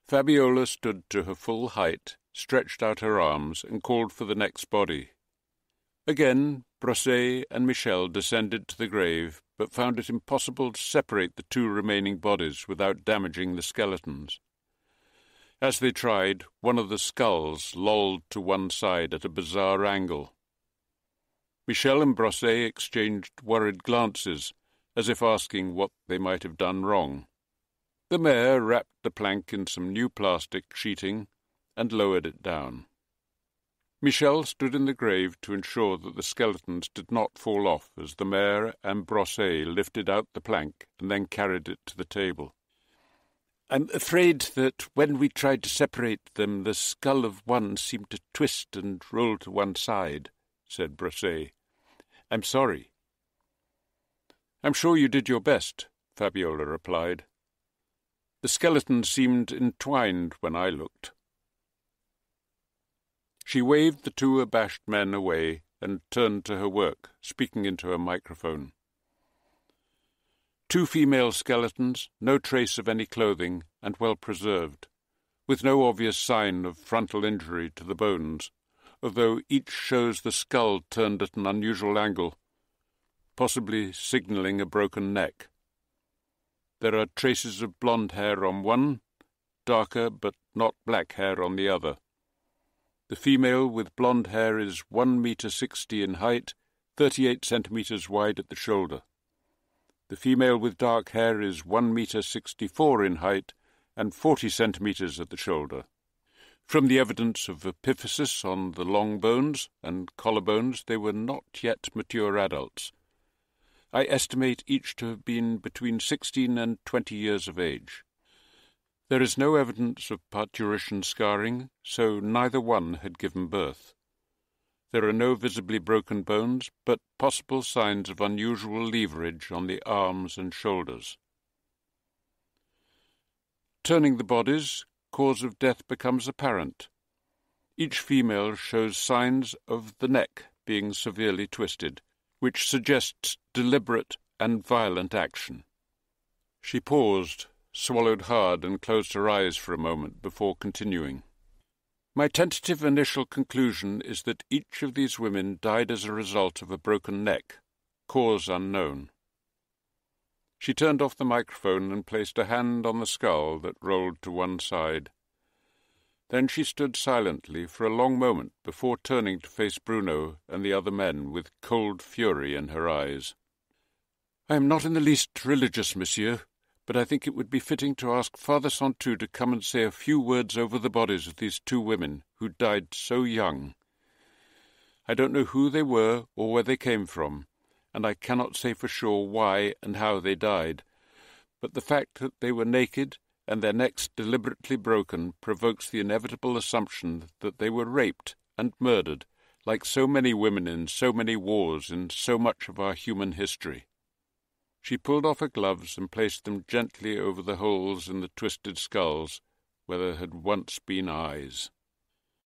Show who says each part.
Speaker 1: Fabiola stood to her full height, stretched out her arms, and called for the next body. Again, Brosset and Michel descended to the grave, but found it impossible to separate the two remaining bodies without damaging the skeletons. As they tried, one of the skulls lolled to one side at a bizarre angle. Michel and Brosset exchanged worried glances, as if asking what they might have done wrong. The mayor wrapped the plank in some new plastic sheeting and lowered it down. Michel stood in the grave to ensure that the skeletons did not fall off as the mayor and Brosset lifted out the plank and then carried it to the table. "I'm afraid that when we tried to separate them, the skull of one seemed to twist and roll to one side," said Brosset. "I'm sorry." "I'm sure you did your best," Fabiola replied. "The skeleton seemed entwined when I looked." She waved the two abashed men away and turned to her work, speaking into a microphone. Two female skeletons, no trace of any clothing, and well preserved, with no obvious sign of frontal injury to the bones, although each shows the skull turned at an unusual angle, possibly signalling a broken neck. There are traces of blonde hair on one, darker but not black hair on the other. The female with blonde hair is 1.60 meters in height, 38 centimeters wide at the shoulder. The female with dark hair is 1.64 meters in height and 40 centimeters at the shoulder. From the evidence of epiphysis on the long bones and collarbones, they were not yet mature adults. I estimate each to have been between 16 and 20 years of age. There is no evidence of parturition scarring, so neither one had given birth. There are no visibly broken bones, but possible signs of unusual leverage on the arms and shoulders. Turning the bodies, cause of death becomes apparent. Each female shows signs of the neck being severely twisted, which suggests deliberate and violent action. She paused, swallowed hard, and closed her eyes for a moment before continuing. My tentative initial conclusion is that each of these women died as a result of a broken neck, cause unknown. She turned off the microphone and placed a hand on the skull that rolled to one side. Then she stood silently for a long moment before turning to face Bruno and the other men with cold fury in her eyes. "I am not in the least religious, monsieur, but I think it would be fitting to ask Father Santu to come and say a few words over the bodies of these two women who died so young. I don't know who they were or where they came from, and I cannot say for sure why and how they died, but the fact that they were naked and their necks deliberately broken provokes the inevitable assumption that they were raped and murdered, like so many women in so many wars in so much of our human history." She pulled off her gloves and placed them gently over the holes in the twisted skulls where there had once been eyes.